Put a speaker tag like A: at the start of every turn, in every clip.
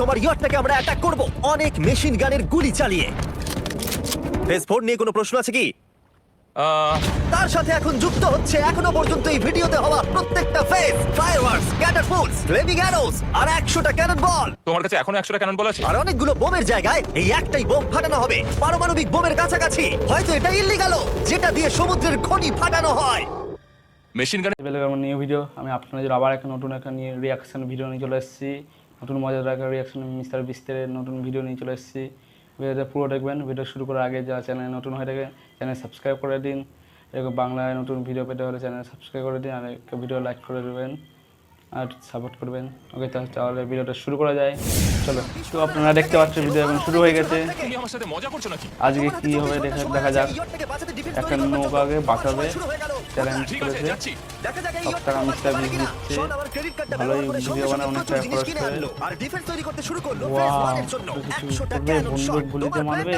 A: তোমার ইয়টটাকে আমরা অ্যাটাক করব অনেক মেশিন গানের গুলি চালিয়ে। ফেজ 4 নিয়ে কোনো প্রশ্ন আছে কি? তার সাথে এখন যুক্ত হচ্ছে এখনো পর্যন্ত এই ভিডিওতে হওয়া প্রত্যেকটা phase, fireworks, catapults, flaming arrows আর 100টা ক্যানন বল।
B: তোমার কাছে এখনো 100টা ক্যানন বল আছে?
A: আর অনেকগুলো বোমের জায়গায় এই একটাই বোম ফাটানো হবে, পারমাণবিক বোমের কাছাকাছি। হয়তো এটা ইল্লিগাল, যেটা দিয়ে সমুদ্রের খনি ফাটানো হয়।
B: মেশিন গান
C: আমার নিউ ভিডিও, আমি আপনাদের আবার একটা নতুন একটা নিয়ে রিয়াকশন ভিডিও নিয়ে চলে এসেছি। নতুন মজাদার একটা রিয়াকশন মিস্টার বিস্টের নতুন ভিডিও নিয়ে চলে এসেছি। ভিডিওটা পুরো দেখবেন। ভিডিও শুরু করার আগে যারা চ্যানেল নতুন হয়ে থাকে চ্যানেল সাবস্ক্রাইব করে দিন। এরকম বাংলায় নতুন ভিডিও পেতে হলে চ্যানেল সাবস্ক্রাইব করে দিন আর একটা ভিডিও লাইক করে দেবেন আর সাপোর্ট করবেন। ওকে, তাহলে ভিডিওটা শুরু করা যায়। চলো, তো আপনারা দেখতে পাচ্ছেন ভিডিও এখন শুরু হয়ে গেছে।
B: তুমি আমার সাথে মজা করছো নাকি?
C: আজকে কি হবে দেখা যাক। একটা নৌকাকে বাঁচাবে চ্যালেঞ্জ করেছে। সব টাকা মিস্টার বিস দিচ্ছে। ভালোই ভিডিও বানায়, অনেক টাকা খরচ করে। বন্দুক গুলিতে মারবে।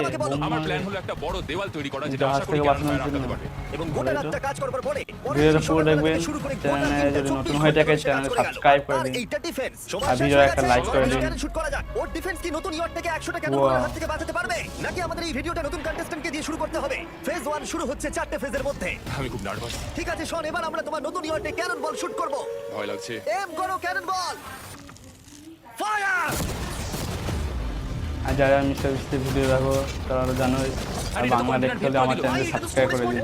B: আমার প্ল্যান হলো একটা বড় দেওয়াল তৈরি করা, যেটা আশা করি ক্যানন আটকাতে পারবে।
A: এবং গোটা রাতটা কাজ করবার পরে
C: ভিডিওটা পুরো দেখবেন। চ্যানেলে যদি নতুন হয়ে থাকে চ্যানেল সাবস্ক্রাইব করে দিন আর ভিডিও একটা লাইক করে দিন।
A: শুট করা যাক। ওর ডিফেন্স কি নতুন ইয়ট থেকে 100টা ক্যানন বলের হাত থেকে বাঁচাতে পারবে, নাকি আমাদের এই ভিডিওটা নতুন কন্টেস্ট্যান্টকে দিয়ে শুরু করতে হবে? ফেজ 1 শুরু হচ্ছে 4টে ফেজের মধ্যে।
B: আমি খুব নার্ভাস।
A: ঠিক আছে শোন, এবার আমরা তোমার নতুন ইয়টে ক্যানন বল শুট করব।
B: ভয় লাগছে।
A: এম করো ক্যানন বল, ফায়ার!
C: আর যারা মিস্টার বিস্টের ভিডিও দেখো তারা তো জানোই। আর বাংলা দেখতে হলে আমার চ্যানেল সাবস্ক্রাইব করে দিন।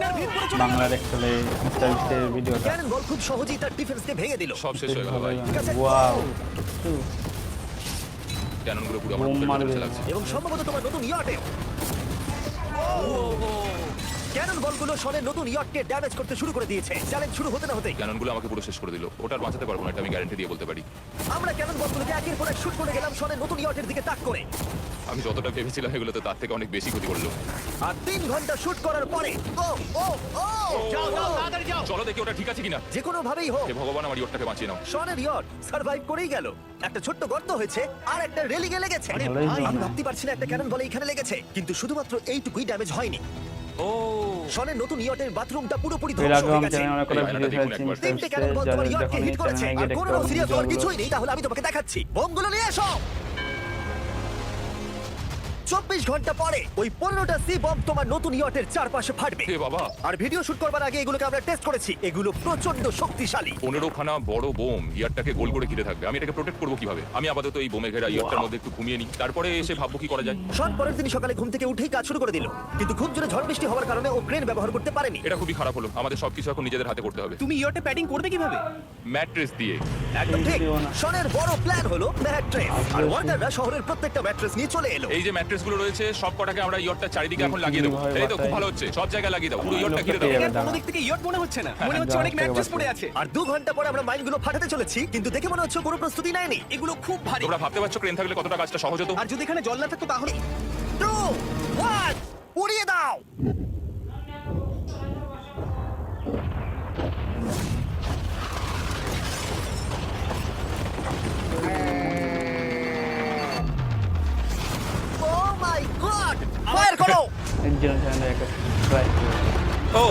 C: বাংলা দেখতে হলে মিস্টার বিস্টের ভিডিওটা।
A: ক্যানন বল খুব সহজেই তার ডিফেন্সকে ভেঙে দিল।
B: সব শেষ হয়ে গেল ভাই।
C: ওয়াও,
B: ক্যাননগুলো পুরো আমার
C: বোম
B: উপরে
C: মারবে।
B: চলে যাচ্ছে।
A: এবং সম্ভবত তোমার নতুন ইয়টে ক্যানন বলগুলো শনের নতুন ইয়টকে ড্যামেজ করতে শুরু করে দিয়েছে। চ্যালেঞ্জ শুরু হতে না হতেই
B: ক্যাননগুলো আমাকে পুরো শেষ করে দিল। ওটা আর বাঁচাতে পারবো না, এটা আমি গ্যারান্টি দিয়ে বলতে পারি।
A: আমরা ক্যানন বলগুলোকে একের পর এক শুট করে গেলাম শনের নতুন ইয়টের দিকে তাক করে।
B: আমি যতটা ভেবেছিলাম এগুলোতে তার থেকে অনেক বেশি ক্ষতি করলো।
A: আর 3 ঘন্টা শুট করার পরে ও ও ও যাও যাও তাড়াতাড়ি যাও,
B: চলো দেখি ওটা ঠিক আছে কিনা।
A: যে কোনো ভাবেই হোক
B: হে ভগবান, আমার ইয়টটাকে বাঁচিয়ে নাও।
A: শনের ইয়ট সার্ভাইভ করেই গেল। একটা ছোট্ট গর্ত হয়েছে আর একটা রেলিংয়ে লেগেছে।
C: ভালোই
A: আমি
C: জানা।
A: ভাবতে পারছি না একটা ক্যানন বলে এখানে লেগেছে, কিন্তু শুধুমাত্র এইটুকুই ড্যামেজ হয়নি।
B: ও
A: শনের নতুন ইয়টের বাথরুমটা পুরোপুরি
C: এর
A: ধ্বংস
C: আগে
A: হয়ে
C: আমি
A: গেছে।
C: চ্যানেলে অনেক কটা
B: এই
C: ভিডিও
B: দেখুন
C: ছাড়ছি
B: একবার।
C: মিস্টার
A: তিনটে ক্যানন
C: বিস্টের।
A: বল
C: যারা
A: তোমার ইয়টকে
C: দেখেনি
A: হিট করেছে
C: চ্যানেলে
A: আর
C: গিয়ে দেখতে
A: কোনো
C: পাবেন
A: সিরিয়াস হওয়ার
C: ভিডিওগুলো।
A: কিছুই নেই। তাহলে আমি তোমাকে দেখাচ্ছি, বোমগুলো নিয়ে এসো। 24 ঘন্টা পরে ওই 15টা সি বম তোমার নতুন ইয়টের চারপাশে ফাটবে।
B: হে বাবা,
A: আর ভিডিও শুট করবার আগে এগুলোকে আমরা টেস্ট করেছি, এগুলো প্রচন্ড শক্তিশালী।
B: 15খানা বড় বোম ইয়ারটাকে গোল করে ঘিরে থাকবে। আমি এটাকে প্রোটেক্ট করবো কিভাবে? আমি আপাতত এই বোমে ঘেরা ইয়ারটার মধ্যে একটু ঘুমিয়ে নিই, তারপরে এসে ভাববো কি করা যায়।
A: শন পরের দিন সকালে ঘুম থেকে উঠেই কাজ শুরু করে দিল, কিন্তু খুব জোরে ঝড় বৃষ্টি হওয়ার কারণে ও ক্রেন ব্যবহার করতে পারেনি।
B: এটা খুবই খারাপ হলো। আমাদের সবকিছু এখন নিজেদের হাতে করতে হবে।
D: তুমি ইয়টে প্যাডিং করবে কিভাবে?
B: ম্যাট্রেস দিয়ে।
A: একদম ঠিক।
C: দিও না।
A: শনের বড় প্ল্যান হলো ম্যাট্রেস, আর ওয়ার্কাররা শহরের প্রত্যেকটা ম্যাট্রেস নিয়ে চলে এলো।
B: এই যে ম্যাট্রেসগুলো রয়েছে সব কটাকে আমরা ইয়টটার চারিদিকে এখন লাগিয়ে দেবো।
C: ভয়
B: এই তো খুব
C: বাতায়।
B: ভালো হচ্ছে, সব জায়গায় লাগিয়ে দাও, পুরো ইয়টটা ঘিরে দাও।
C: লোকটা
D: এটা
C: দাঁড়া।
D: কোনো দিক থেকে ইয়ট মনে হচ্ছে না, মনে হচ্ছে অনেক ম্যাট্রেস পড়ে আছে।
A: আর 2 ঘন্টা পরে আমরা মাইনগুলো ফাটাতে চলেছি, কিন্তু দেখে মনে হচ্ছে কোনো প্রস্তুতি নেয়নি।
D: এগুলো খুব ভারী।
B: তোমরা ভাবতে পারছো ক্রেন থাকলে কতটা কাজটা সহজ হতো?
D: আর যদি এখানে জল না থাকতো তাহলে
A: 2 1 উড়িয়ে দাও। ও মাই গড, ফায়ার করো।
C: এর জন্য চ্যানেলে একটা সাবস্ক্রাইব করে দিন।
B: ও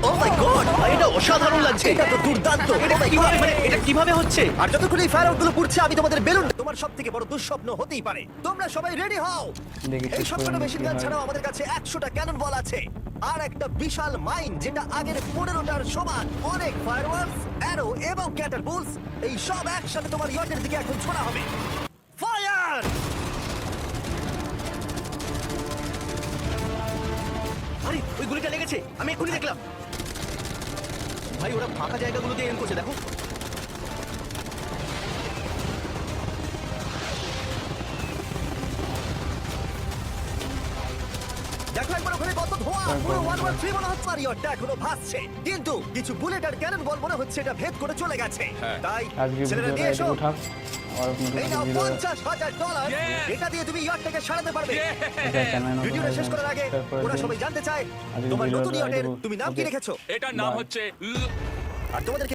A: ও মাই গড, এটা অসাধারণ লাগছে। এটা তো দুর্দান্ত।
D: এটা
A: Oh my
D: কিভাবে
A: God!
D: মানে এটা কিভাবে হচ্ছে?
A: আর যতক্ষণ এই ফায়ার আউটগুলো পুড়ছে আমি তোমাদের বেলুন, তোমার সবথেকে বড় দুঃস্বপ্ন হতেই পারে। তোমরা সবাই রেডি হও।
C: দেখি
A: এই
C: শেষ
A: সবকটা
C: পর্যন্ত
A: মেশিন
C: কি
A: গান
C: হয়।
A: ছাড়াও আমাদের কাছে 100টা ক্যানন বল আছে আর একটা বিশাল মাইন যেটা আগের 15টার সমান। অনেক ফায়ারওয়ার্কস, অ্যারো এবং ক্যাটারপুলস, এই সব একসাথে তোমার ইয়টের দিকে এখন ছোড়া হবে। ফায়ার!
D: আরে ওই গুলিটা লেগেছে, আমি এক্ষুনি দেখলাম। ভাই ওরা ফাঁকা জায়গাগুলো দিয়ে এম করছে, দেখো।
A: দেখো একবার ওখানে কত ধোঁয়া, পুরো 113 মনে হচ্ছে আর ইয়টটা এখনো ভাসছে, কিন্তু কিছু বুলেট আর ক্যানন বল মনে হচ্ছে এটা ভেদ করে চলে গেছে।
B: হ্যাঁ।
A: তাই
C: আজকে
A: ছেলেরা
C: ভিডিওটা
A: নিয়ে এসো।
C: এটুকু থাক। আর নতুন
A: এই নাও
C: ভিডিও
A: $50,000।
B: Yes!
A: এটা দিয়ে তুমি ইয়টটাকে সারাতে পারবে।
C: এটা চ্যানেলে নতুন
A: ভিডিওটা
C: হয়ে
A: শেষ
C: যান,
A: করার আগে
C: সাবস্ক্রাইব করে
A: ওরা
C: দিন।
A: সবাই জানতে চায়
C: আজকের
A: তোমার নতুন
C: ভিডিওটা
A: ইয়টের
C: এটুকু।
A: তুমি নাম কি
C: ওকে।
A: রেখেছো?
B: এটার নাম
C: Bye.
B: হচ্ছে
A: আর তোমাদের